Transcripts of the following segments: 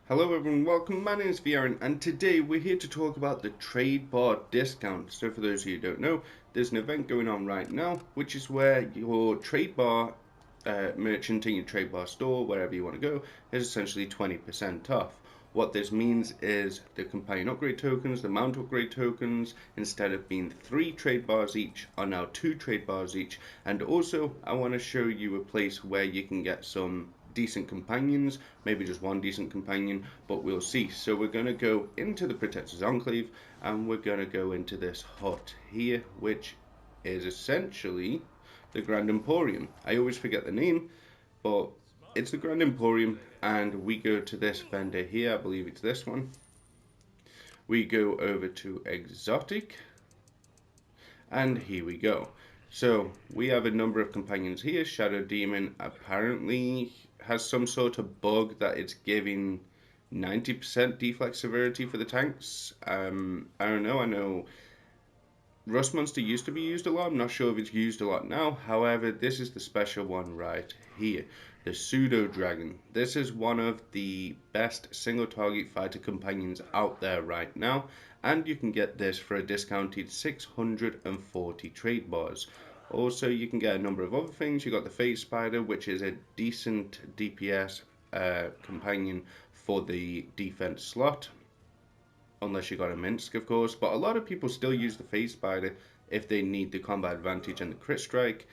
Hello everyone, welcome. My name is vAaron and today we're here to talk about the trade bar discount. So for those of you who don't know, there's an event going on right now which is where your trade bar merchant in your trade bar store, wherever you want to go, is essentially 20% off. What this means is the companion upgrade tokens, the mount upgrade tokens, instead of being 3 trade bars each, are now 2 trade bars each. And also I want to show you a place where you can get some decent companions, maybe just one decent companion, but we'll see. So we're going to go into the Protector's Enclave and we're going to go into this hut here, which is essentially the Grand Emporium. I always forget the name, but it's the Grand Emporium, and we go to this vendor here. I believe it's this one. We go over to Exotic, and here we go. So we have a number of companions here. Shadow Demon apparently has some sort of bug that it's giving 90% deflex severity for the tanks. I don't know. I know Rust Monster used to be used a lot. I'm not sure if it's used a lot now. However, this is the special one right here. The Pseudo Dragon. This is one of the best single target fighter companions out there right now. And you can get this for a discounted 640 trade bars. Also, you can get a number of other things. You got the Fate Spider, which is a decent DPS companion for the defense slot. Unless you got a Minsk, of course, but a lot of people still use the Fate Spider if they need the combat advantage and the crit strike.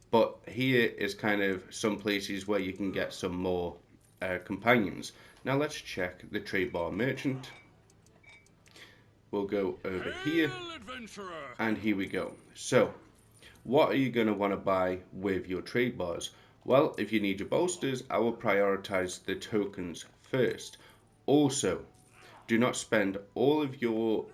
But here is kind of some places where you can get some more companions. Now let's check the trade bar merchant. We'll go over here, and here we go. So, what are you going to want to buy with your trade bars? Well, if you need your bolsters, I will prioritize the tokens first. Also, do not spend all of your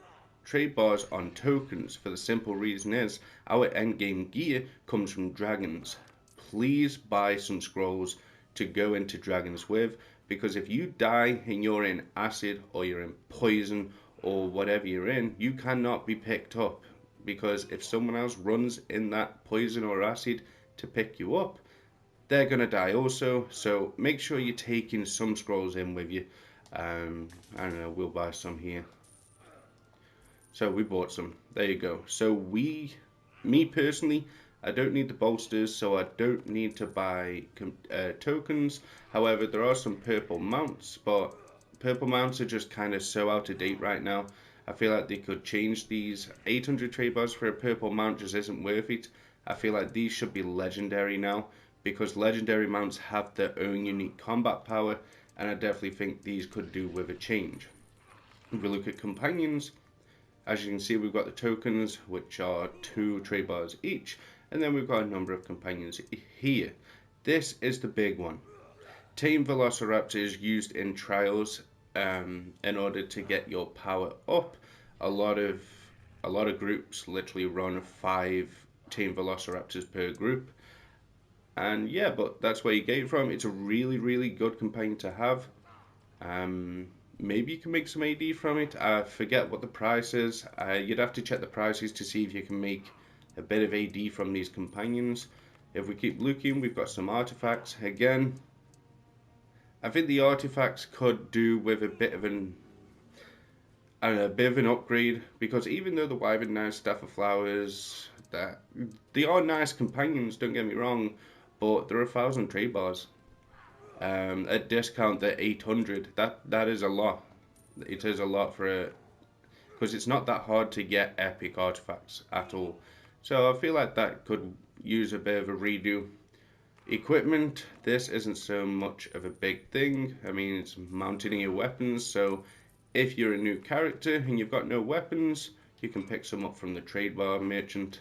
trade bars on tokens, for the simple reason is our endgame gear comes from dragons. Please buy some scrolls to go into dragons with, because if you die and you're in acid or you're in poison or whatever you're in, you cannot be picked up, because if someone else runs in that poison or acid to pick you up, they're gonna die also. So make sure you're taking some scrolls in with you. I don't know, we'll buy some here. So we bought some. There you go. So me personally, I don't need the bolsters, so I don't need to buy tokens. However, there are some purple mounts, but purple mounts are just kind of so out of date right now. I feel like they could change these. 800 trade bars for a purple mount just isn't worth it. I feel like these should be legendary now, because legendary mounts have their own unique combat power, and I definitely think these could do with a change. If we look at companions, as you can see, we've got the tokens, which are 2 trade bars each, and then we've got a number of companions here. This is the big one. Tame Velociraptors used in trials in order to get your power up. A lot of groups literally run 5 Tame Velociraptors per group. And yeah, but that's where you get it from. It's a really good companion to have. Maybe you can make some AD from it. I forget what the price is. You'd have to check the prices to see if you can make a bit of AD from these companions. If we keep looking, we've got some artifacts. Again, I think the artifacts could do with a bit of an upgrade, because even though the Wyvern Knives, Staff of Flowers, they are nice companions, don't get me wrong, but they're 1,000 trade bars. At discount, they're 800. That is a lot. It is a lot for because it's not that hard to get epic artifacts at all. So I feel like that could use a bit of a redo. Equipment, this isn't so much of a big thing. I mean, it's mounting your weapons, so if you're a new character and you've got no weapons, you can pick some up from the trade bar merchant.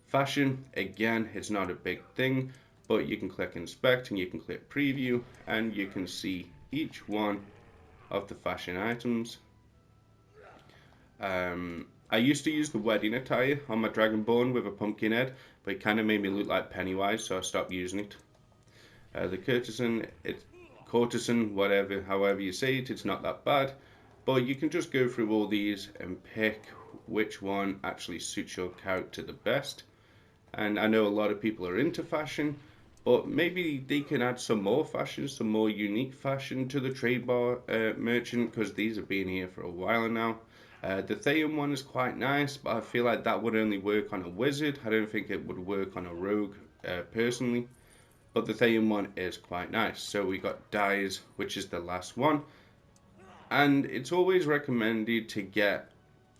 Fashion, again, it's not a big thing, but you can click inspect and you can click preview and you can see each one of the fashion items. I used to use the wedding attire on my Dragonborn with a pumpkin head, but it kind of made me look like Pennywise, so I stopped using it. The courtesan, whatever, however you say it, it's not that bad. But you can just go through all these and pick which one actually suits your character the best. And I know a lot of people are into fashion, But maybe they can add some more fashion, some more unique fashion to the trade bar merchant, because these have been here for a while now. The Theon one is quite nice, but I feel like that would only work on a wizard. I don't think it would work on a rogue personally. But the Theon one is quite nice. So we got dyes, which is the last one. And it's always recommended to get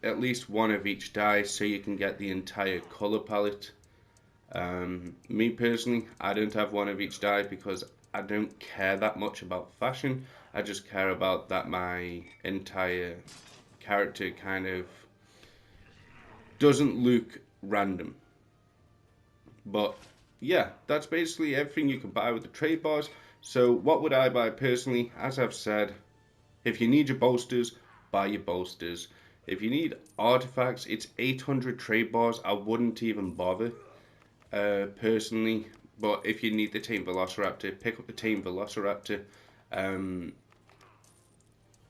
at least one of each dye so you can get the entire color palette. Me personally, I don't have one of each dye because I don't care that much about fashion. I just care about that my entire character kind of doesn't look random. But yeah, that's basically everything you can buy with the trade bars. So what would I buy personally? As I've said, if you need your bolsters, buy your bolsters. If you need artifacts, it's 800 trade bars. I wouldn't even bother personally. But if you need the tame velociraptor, pick up the tame velociraptor.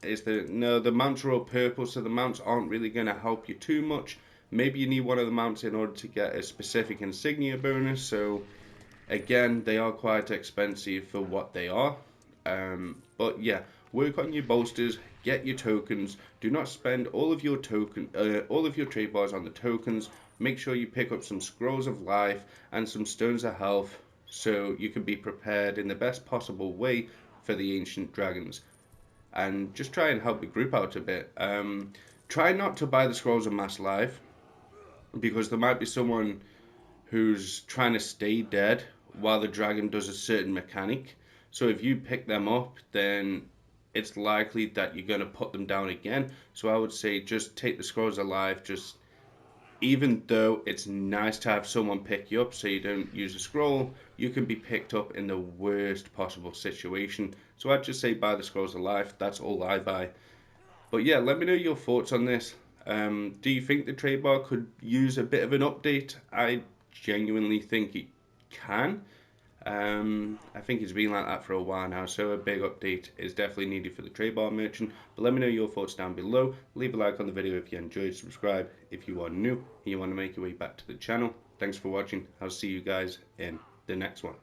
The mounts are all purple, so the mounts aren't really going to help you too much. Maybe you need one of the mounts in order to get a specific insignia bonus. So again, they are quite expensive for what they are. But yeah, work on your bolsters, get your tokens. Do not spend all of your trade bars on the tokens. Make sure you pick up some scrolls of life and some stones of health, so you can be prepared in the best possible way for the ancient dragons. And just try and help the group out a bit. Try not to buy the scrolls of mass life, because there might be someone who's trying to stay dead while the dragon does a certain mechanic. So if you pick them up, then it's likely that you're going to put them down again. So I would say just take the scrolls alive. Just, even though it's nice to have someone pick you up so you don't use a scroll, you can be picked up in the worst possible situation. So I'd just say buy the scrolls alive. That's all I buy. But yeah, let me know your thoughts on this. Do you think the trade bar could use a bit of an update? I genuinely think it can. I think it's been like that for a while now, so a big update is definitely needed for the trade bar merchant. But let me know your thoughts down below. Leave a like on the video if you enjoyed, subscribe if you are new and you want to make your way back to the channel. Thanks for watching. I'll see you guys in the next one.